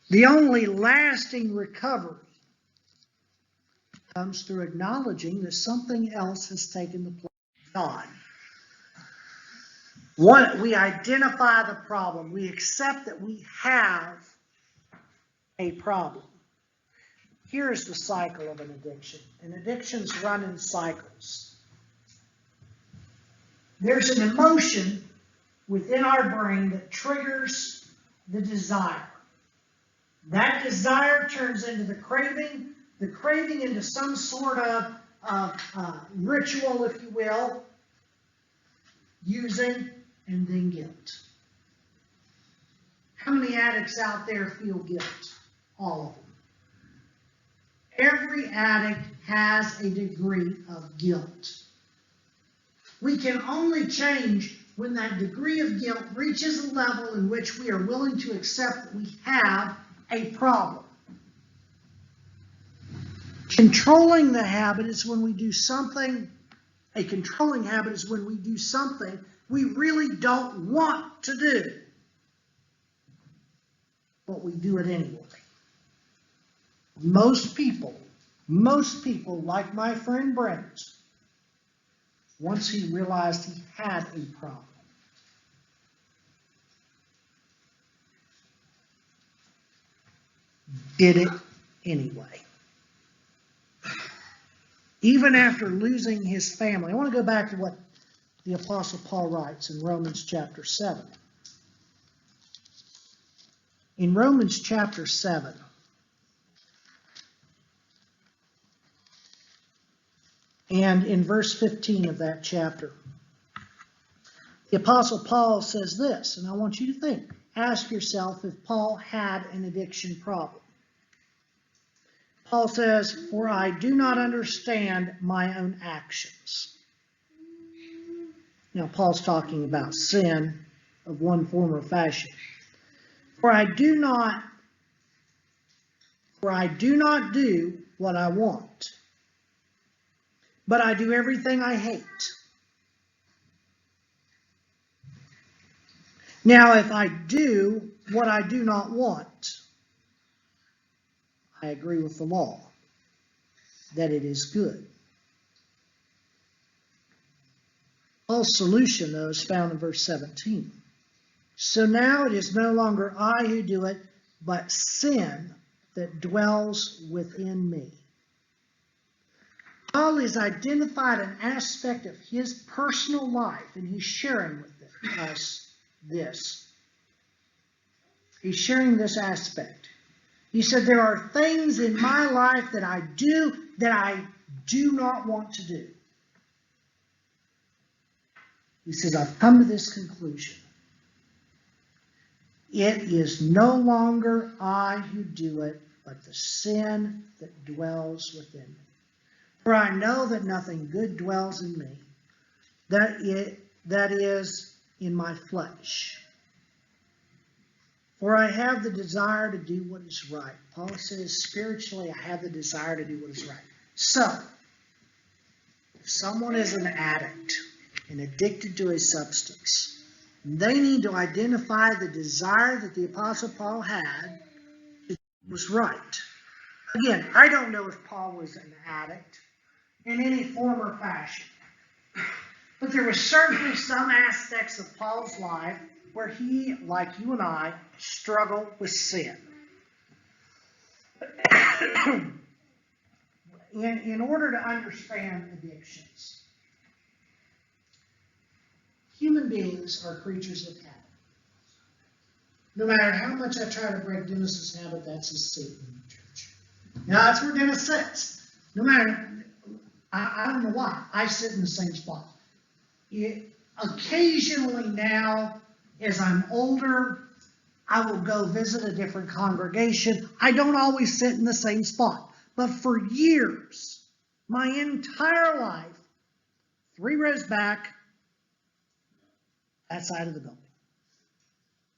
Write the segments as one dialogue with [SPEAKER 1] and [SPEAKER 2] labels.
[SPEAKER 1] The only lasting recovery comes through acknowledging that something else has taken the place of God. We identify the problem. We accept that we have a problem. Here's the cycle of an addiction. And addictions run in cycles. There's an emotion within our brain that triggers the desire. That desire turns into the craving into some sort of ritual, if you will, using, and then guilt. How many addicts out there feel guilt? All of them. Every addict has a degree of guilt. We can only change when that degree of guilt reaches a level in which we are willing to accept that we have a problem. Controlling the habit is when we do something, a controlling habit is when we do something we really don't want to do, but we do it anyway. Most people, like my friend Brent, once he realized he had a problem, did it anyway. Even after losing his family. I want to go back to what the Apostle Paul writes in Romans chapter 7. In Romans chapter 7, and in verse 15 of that chapter, the Apostle Paul says this, and I want you to think, ask yourself if Paul had an addiction problem. Paul says, "For I do not understand my own actions." Now, Paul's talking about sin of one form or fashion. For I do not do what I want, but I do everything I hate. Now, if I do what I do not want, I agree with the law that it is good. Paul's solution, though, is found in verse 17. So now it is no longer I who do it, but sin that dwells within me. Paul has identified an aspect of his personal life, and he's sharing with us this. He's sharing this aspect. He said, there are things in my life that I do not want to do. He says, I've come to this conclusion. It is no longer I who do it, but the sin that dwells within me. For I know that nothing good dwells in me, that is in my flesh. For I have the desire to do what is right. Paul says, spiritually, I have the desire to do what is right. So, if someone is an addict and addicted to a substance, they need to identify the desire that the Apostle Paul had was right. Again, I don't know if Paul was an addict in any form or fashion, but there were certainly some aspects of Paul's life where he, like you and I, struggled with sin. In order to understand addictions, human beings are creatures of habit. No matter how much I try to break Dennis's habit, that's his seat in the church. Now, that's where Dennis sits. No matter, I don't know why, I sit in the same spot. Occasionally now, as I'm older, I will go visit a different congregation. I don't always sit in the same spot. But for years, my entire life, 3 rows back, that side of the building.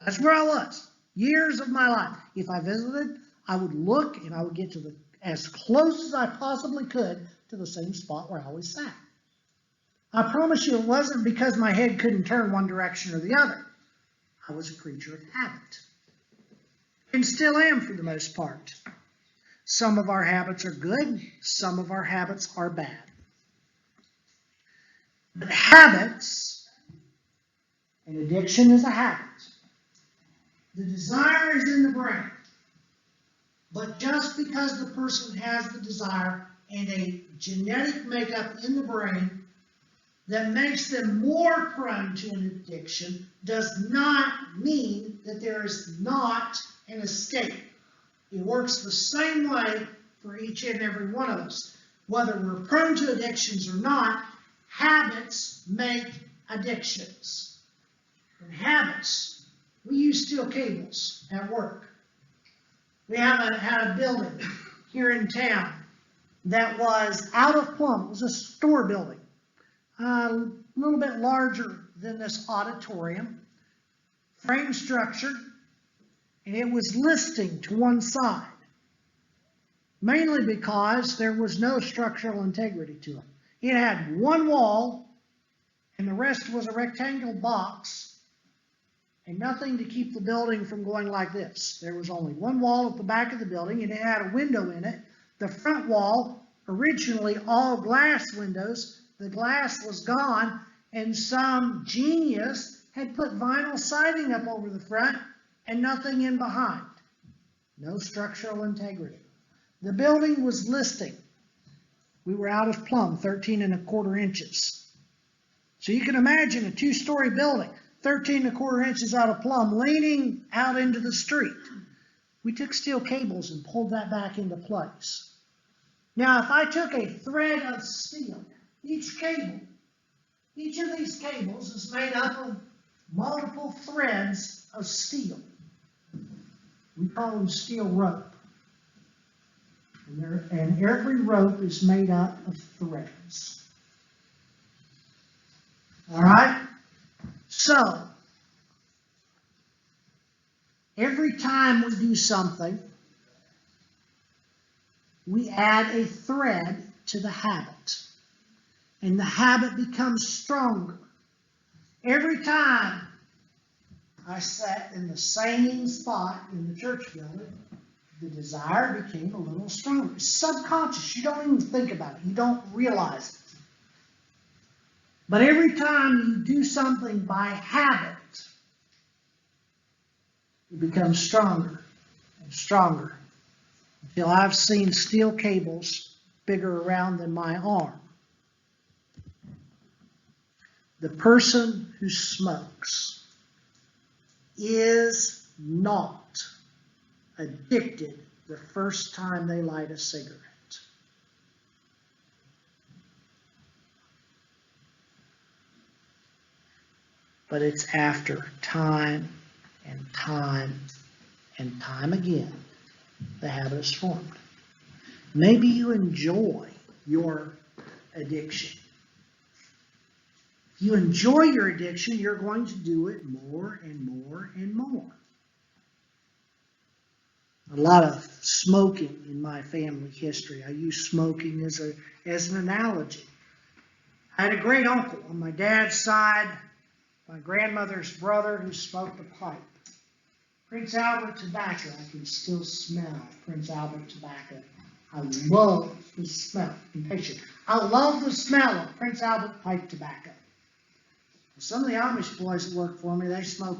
[SPEAKER 1] That's where I was, years of my life. If I visited, I would look and I would get to as close as I possibly could to the same spot where I always sat. I promise you it wasn't because my head couldn't turn one direction or the other. I was a creature of habit. and still am for the most part. Some of our habits are good, some of our habits are bad. But habits, and addiction is a habit. The desire is in the brain. But just because the person has the desire and a genetic makeup in the brain that makes them more prone to an addiction does not mean that there is not an escape. It works the same way for each and every one of us. Whether we're prone to addictions or not, habits make addictions. And habits, we use steel cables at work. We had a building here in town that was out of plumb. It was a store building, a little bit larger than this auditorium, frame structure, and it was listing to one side, mainly because there was no structural integrity to it. It had one wall, and the rest was a rectangular box, and nothing to keep the building from going like this. There was only one wall at the back of the building, and it had a window in it. The front wall, originally all glass windows, the glass was gone, and some genius had put vinyl siding up over the front and nothing in behind. No structural integrity. The building was listing. We were out of plumb, 13¼ inches. So you can imagine a 2-story building, 13¼ inches out of plumb, leaning out into the street. We took steel cables and pulled that back into place. Now, if I took a thread of steel, each of these cables is made up of multiple threads of steel. We call them steel rope. And every rope is made up of threads. All right? So, every time we do something, we add a thread to the habit. And the habit becomes stronger. Every time I sat in the same spot in the church building, the desire became a little stronger. It's subconscious. You don't even think about it. You don't realize it. But every time you do something by habit, it becomes stronger and stronger until I've seen steel cables bigger around than my arm. The person who smokes is not addicted the first time they light a cigarette. But it's after time and time and time again the habit is formed. Maybe you enjoy your addiction. If you enjoy your addiction, you're going to do it more and more and more. A lot of smoking in my family history. I use smoking as an analogy. I had a great uncle on my dad's side, my grandmother's brother, who smoked a pipe. Prince Albert tobacco. I can still smell Prince Albert tobacco. I love the smell. I love the smell of Prince Albert pipe tobacco. Some of the Amish boys that work for me, they smoke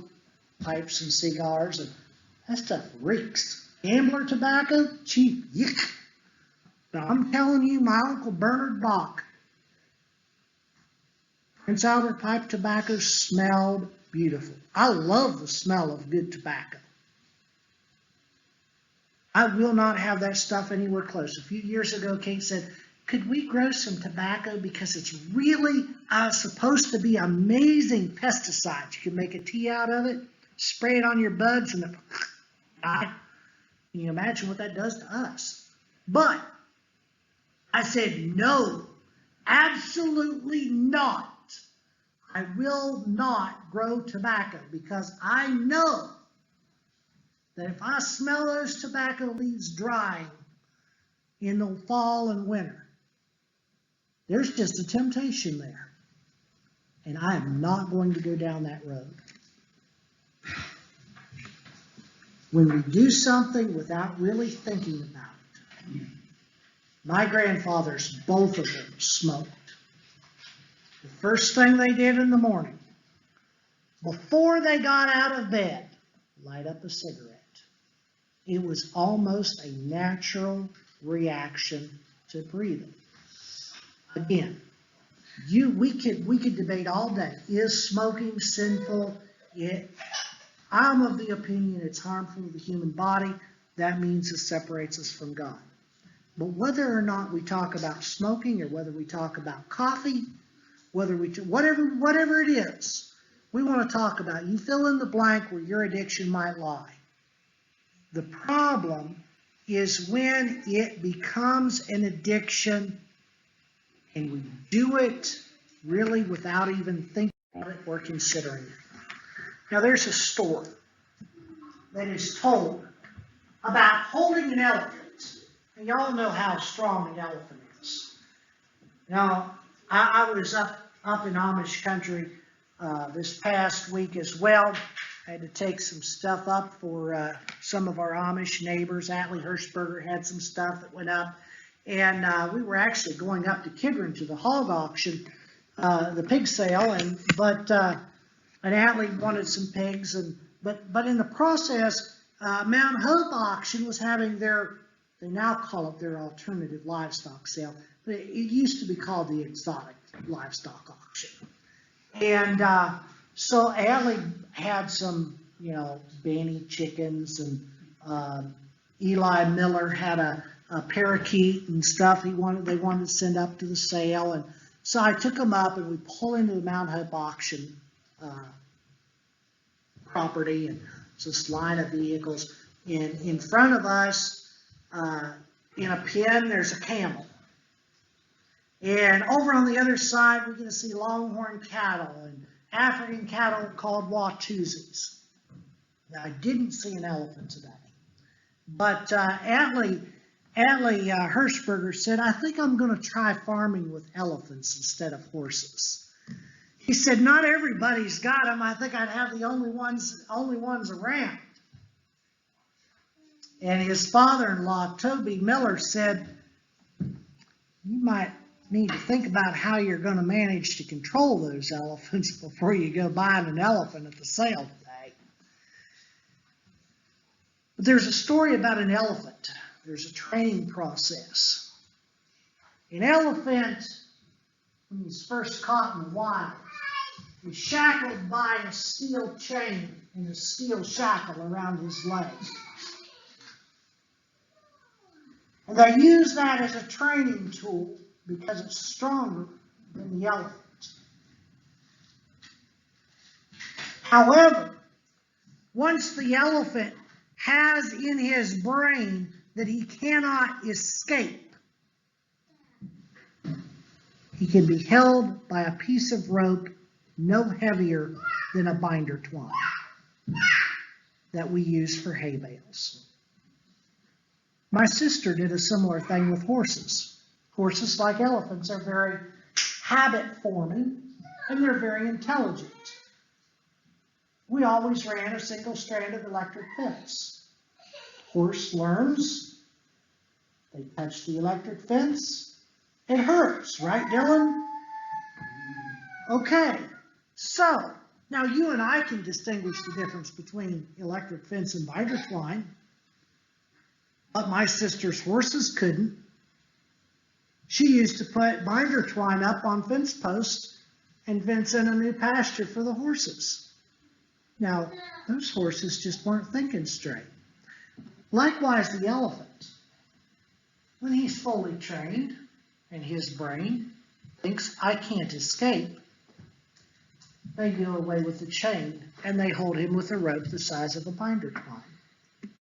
[SPEAKER 1] pipes and cigars, and that stuff reeks. Gambler tobacco, cheap, yuck. But I'm telling you, my Uncle Bernard Bach, Prince Albert pipe tobacco smelled beautiful. I love the smell of good tobacco. I will not have that stuff anywhere close. A few years ago, Kate said, could we grow some tobacco because it's really supposed to be amazing pesticides. You can make a tea out of it, spray it on your buds, and can you imagine what that does to us? But I said, no, absolutely not. I will not grow tobacco because I know that if I smell those tobacco leaves drying in the fall and winter, there's just a temptation there. And I am not going to go down that road. when we do something without really thinking about it. My grandfathers, both of them, smoked. The first thing they did in the morning, before they got out of bed, light up a cigarette. It was almost a natural reaction to breathing. Again, we could debate all day. Is smoking sinful? I'm of the opinion it's harmful to the human body. That means it separates us from God. But whether or not we talk about smoking, or whether we talk about coffee, whatever it is, we want to talk about. You fill in the blank where your addiction might lie. The problem is when it becomes an addiction and we do it really without even thinking about it or considering it. Now there's a story that is told about holding an elephant. And y'all know how strong an elephant is. Now, I was up in Amish country this past week as well. I had to take some stuff up for some of our Amish neighbors. Atlee Hirschberger had some stuff that went up. And we were actually going up to Kidron to the hog auction, the pig sale, and Atlee wanted some pigs, but in the process, Mount Hope auction was having they now call it their alternative livestock sale, but it used to be called the exotic livestock auction. And so Atlee had some, Benny chickens, and Eli Miller had a parakeet and stuff they wanted to send up to the sale. And so I took them up, and we pull into the Mount Hope auction property, and it's this line of vehicles. And in front of us, in a pen, there's a camel. And over on the other side, we're going to see longhorn cattle and African cattle called Watusis. Now, I didn't see an elephant today. But Atlee Hirschberger said, I think I'm going to try farming with elephants instead of horses. He said, not everybody's got them. I think I'd have the only ones around. And his father-in-law, Toby Miller, said, you might need to think about how you're going to manage to control those elephants before you go buying an elephant at the sale today. But there's a story about an elephant. There's a training process. An elephant, when he's first caught in the wild, is shackled by a steel chain and a steel shackle around his leg. And they use that as a training tool because it's stronger than the elephant. However, once the elephant has in his brain that he cannot escape, he can be held by a piece of rope no heavier than a binder twine that we use for hay bales. My sister did a similar thing with horses. Horses, like elephants, are very habit-forming, and they're very intelligent. We always ran a single strand of electric fence. Horse learns, they touch the electric fence, it hurts, right, Dylan? Okay, so now you and I can distinguish the difference between electric fence and binder twine, but my sister's horses couldn't. She used to put binder twine up on fence posts and fence in a new pasture for the horses. Now, those horses just weren't thinking straight. Likewise, the elephant, when he's fully trained and his brain thinks, I can't escape, they do away with the chain and they hold him with a rope the size of a binder twine.